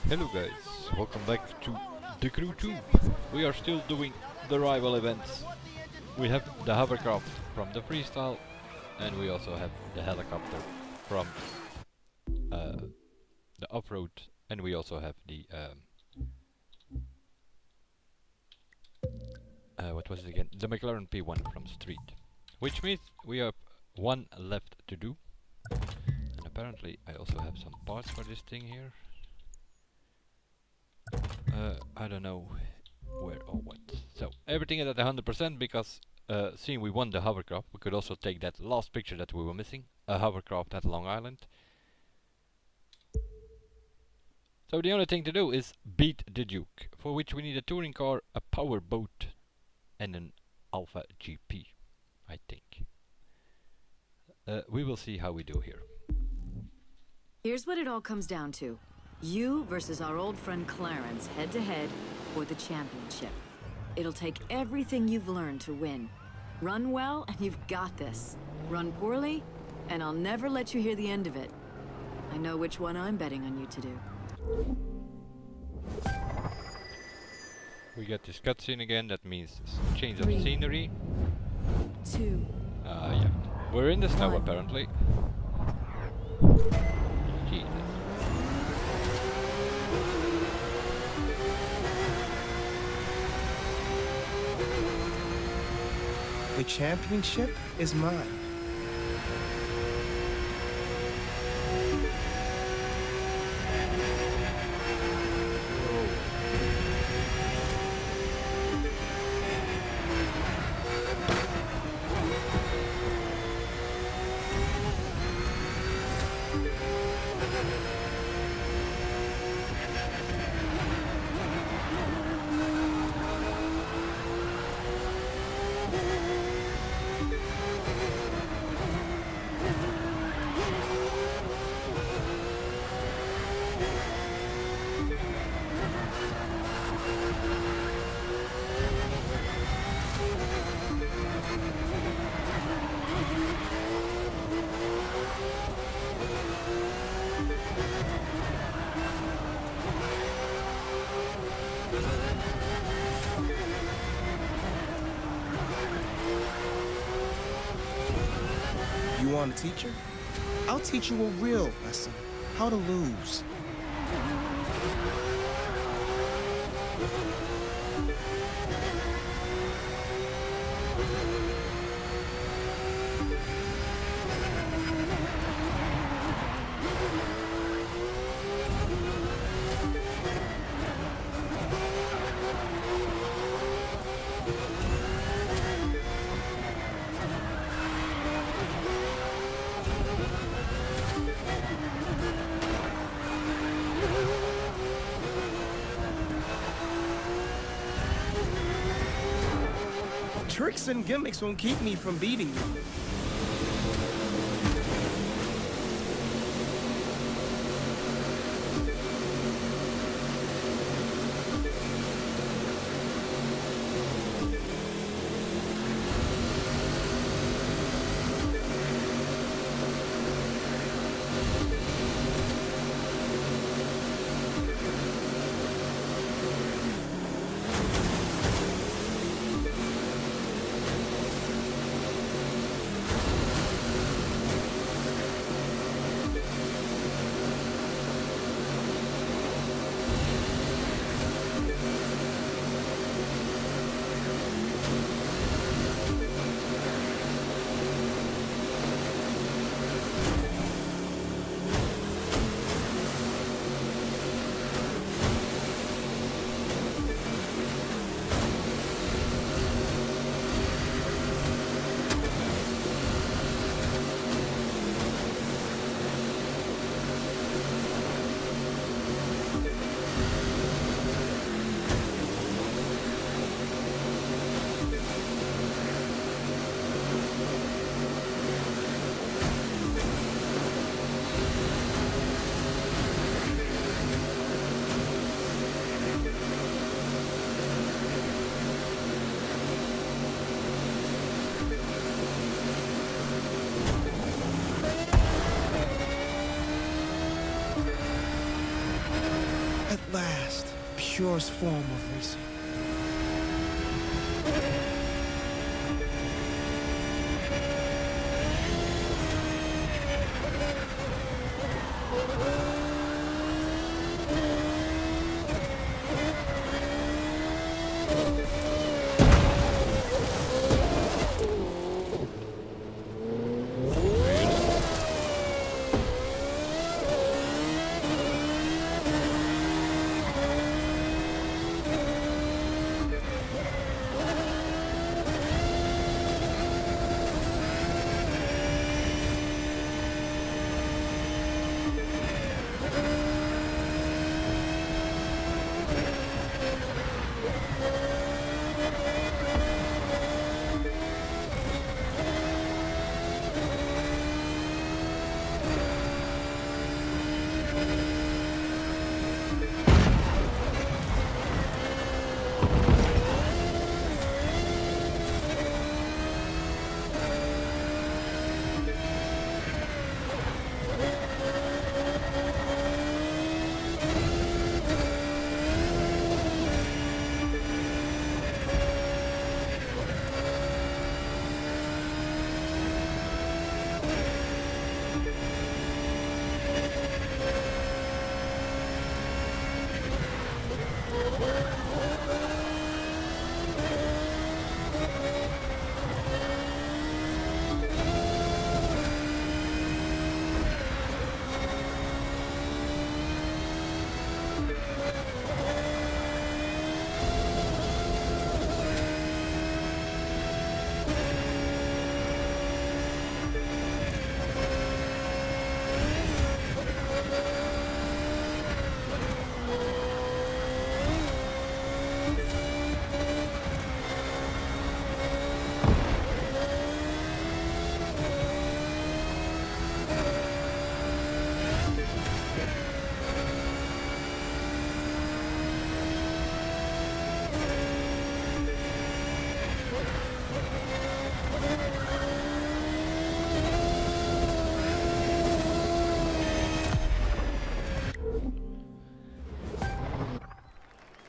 Hello guys, welcome back to the Crew 2. We are still doing the rival events. We have the hovercraft from the freestyle and we also have the helicopter from the off-road, and we also have the what was it again? The McLaren P1 from street. Which means we have one left to do. And apparently I also have some parts for this thing here. I don't know where or what. So everything is at 100% because seeing we won the hovercraft, we could also take that last picture that we were missing, a hovercraft at Long Island. So the only thing to do is beat the Duke, for which we need a touring car, a power boat and an Alpha GP, I think. We will see how we do here. Here's what it all comes down to. You versus our old friend Clarence, head to head, for the championship. It'll take everything you've learned to win. Run well, and you've got this. Run poorly, and I'll never let you hear the end of it. I know which one I'm betting on you to do. We get this cutscene again, that means change of scenery. 2. Yeah. We're in the snow apparently. Jesus. The championship is mine. You want a teacher? I'll teach you a real lesson. How to lose. Tricks and gimmicks won't keep me from beating you. At last, purest form of racing.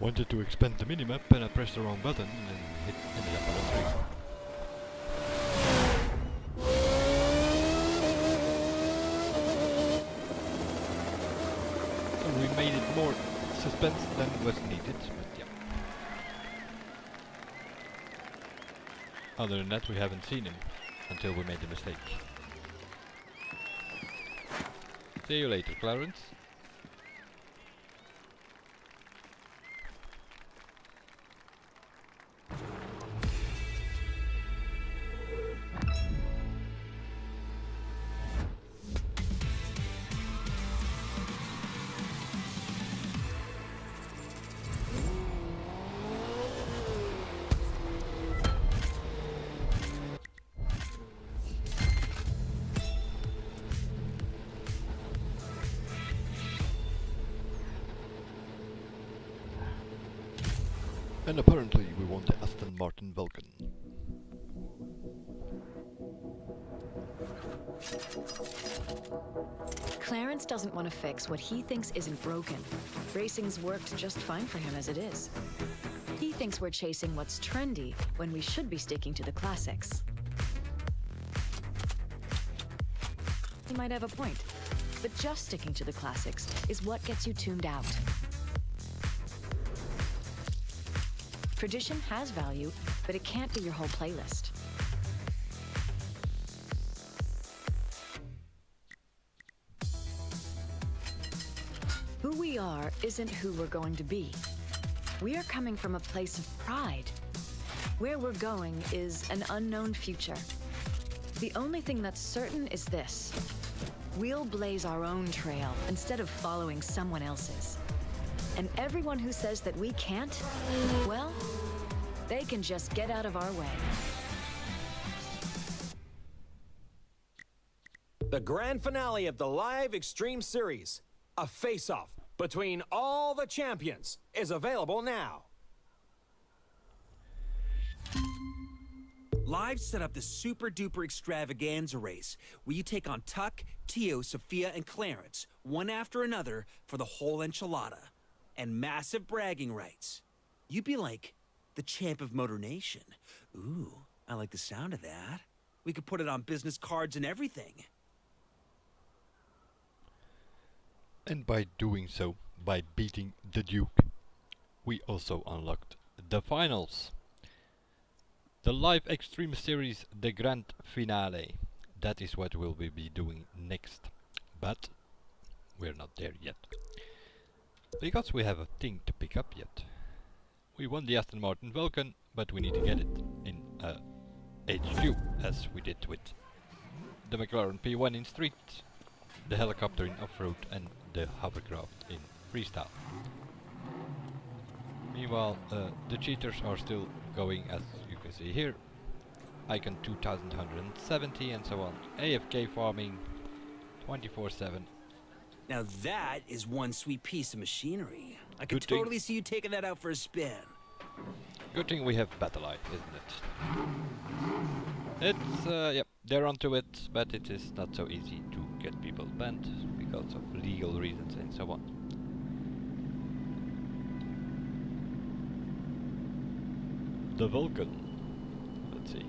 Wanted to expand the minimap and I pressed the wrong button and ended up on a tree. So we made it more suspense than was needed, but yeah. Other than that, we haven't seen him until we made the mistake. See you later, Clarence. And apparently we won the Aston Martin Vulcan. Clarence doesn't want to fix what he thinks isn't broken. Racing's worked just fine for him as it is. He thinks we're chasing what's trendy when we should be sticking to the classics. He might have a point, but just sticking to the classics is what gets you tuned out. Tradition has value, but it can't be your whole playlist. Who we are isn't who we're going to be. We are coming from a place of pride. Where we're going is an unknown future. The only thing that's certain is this. We'll blaze our own trail instead of following someone else's. And everyone who says that we can't, well, they can just get out of our way. The grand finale of the live Extreme Series, a face-off between all the champions, is available now. Live set up the super duper extravaganza race where you take on Tuck, Tio, Sophia, and Clarence, one after another, for the whole enchilada. and massive bragging rights. You'd be like the champ of Motor Nation. Ooh, I like the sound of that. We could put it on business cards and everything. And by doing so, by beating the Duke, we also unlocked the finals. The live Extreme Series, the grand finale. That is what we'll be doing next. But we're not there yet. Because we have a thing to pick up yet. We won the Aston Martin Vulcan, but we need to get it in HQ, as we did with the McLaren P1 in street, the helicopter in off-road and the hovercraft in freestyle. Meanwhile, the cheaters are still going, as you can see here. Icon 2170 and so on. AFK farming 24/7. Now that is one sweet piece of machinery. I could Good thing. totally see you taking that out for a spin. Good thing we have Battle Eye, isn't it? It's, yep, they're onto it, but it is not so easy to get people banned because of legal reasons and so on. The Vulcan. Let's see.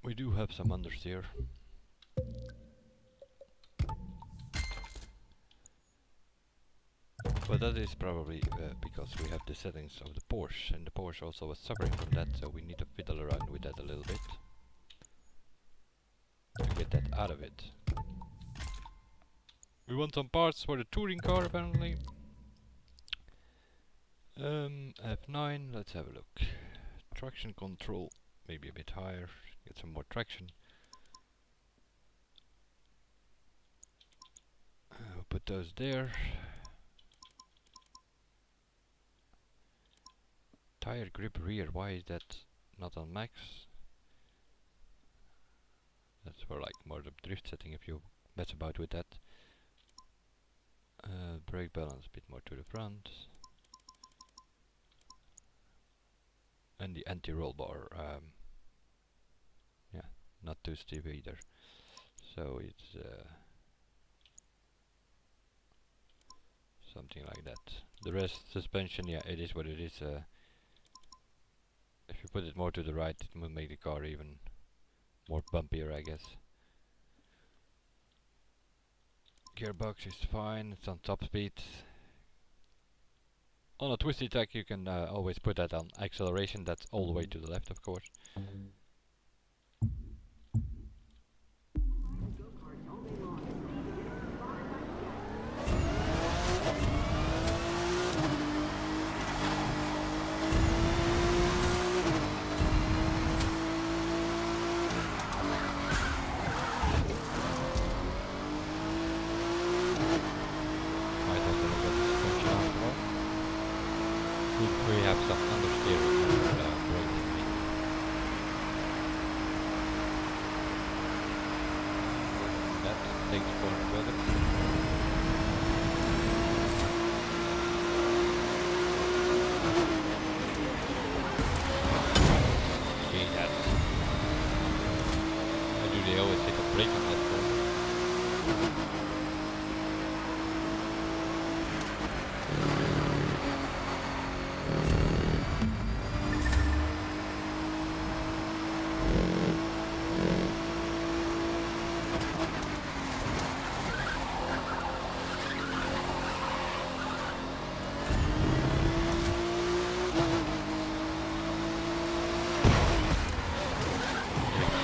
We do have some understeer. But that is probably because we have the settings of the Porsche, and the Porsche also was suffering from that, so we need to fiddle around with that a little bit to get that out of it. We want some parts for the touring car apparently. F9, let's have a look. Traction control, maybe a bit higher, get some more traction. We'll put those there. Tire grip rear, why is that not on max? That's for like more the drift setting if you mess about with that. Brake balance a bit more to the front. And the anti-roll bar, yeah, not too steep either. So it's something like that. The rest, suspension, yeah, it is what it is. If you put it more to the right, it will make the car even more bumpier, I guess. Gearbox is fine, it's on top speed. On a twisty track you can always put that on acceleration, that's all the way to the left of course. We have some understeer braking. take the corner further. Okay, that's... Why do they always take a break on that corner?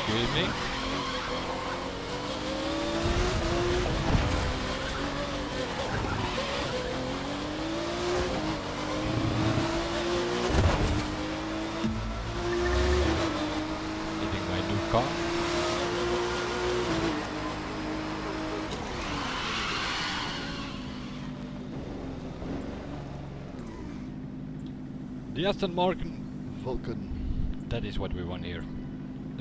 Excuse me? Hitting my new car. The Aston Martin Vulcan. That is what we want here.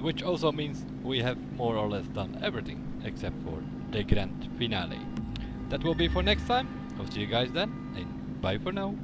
Which also means we have more or less done everything except for the grand finale. That will be for next time. I'll see you guys then, and bye for now.